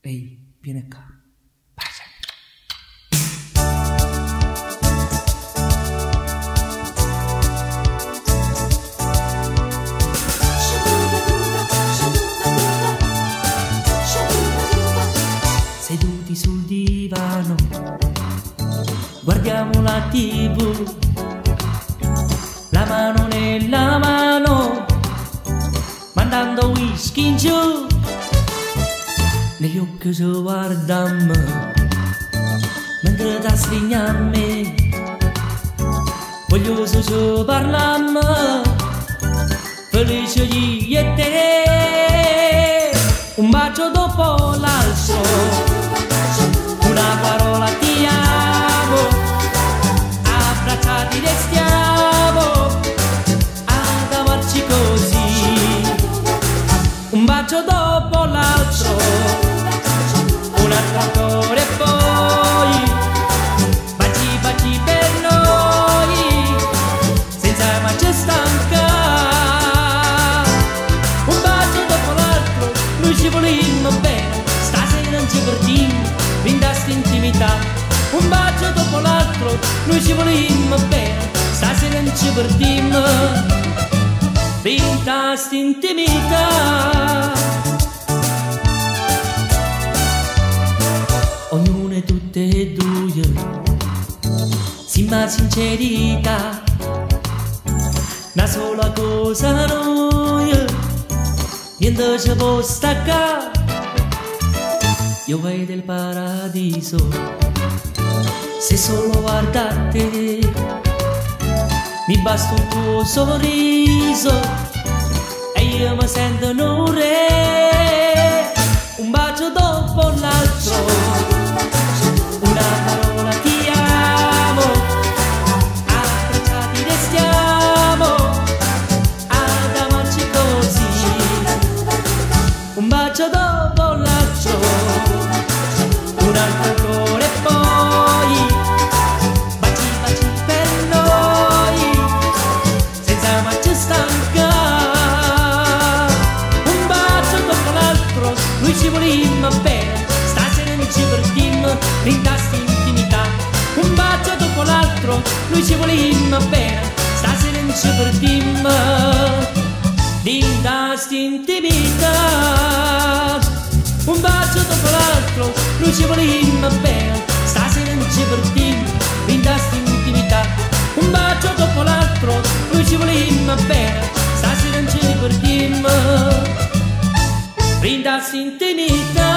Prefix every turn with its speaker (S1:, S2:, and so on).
S1: Ehi, vieni qua. Bacia. Seduti sul divano, guardiamo la TV, la mano nella mano, mandando whisky in giù. Negli occhi ci guardiamo, mentre ti stringi a me, voglioso ci parliamo, felice io e te. Un bacio dopo l'altro, una parola ti amo, abbracciati restiamo ad amarci così. Un bacio dopo l'altro, un altro ancora e poi baci baci per noi, senza mai ci stancare. Un bacio dopo l'altro, noi ci volimmo bene, stasera non ci perdiamo, brindasti intimità. Un bacio dopo l'altro, noi ci volimmo bene, stasera non ci perdiamo, brindasti intimità. Ognuno e tutte e due, sì ma sincerità, una sola cosa noi, niente ci può staccare. Io vedo il paradiso, se solo guardate, mi basta un tuo sorriso e io mi sento un re. Un bacio dopo l'altro, una parola ti amo, abbracciati restiamo ad amarci così. Un bacio dopo l'altro, un altro ancora e poi baci baci per noi, senza mai ci stancare. Un bacio dopo l'altro, noi ci volimmo bene, stasera non ci perdiamo, brindasti intimità. Un bacio dopo l'altro, noi ci volimmo bene, stasera non ci perdiamo, brindasti intimità. Un bacio dopo l'altro, noi ci volimmo bene, stasera non ci perdiamo, brindasti intimità. Un bacio dopo l'altro, noi ci volimmo bene, stasera non ci perdiamo, brindasti intimità.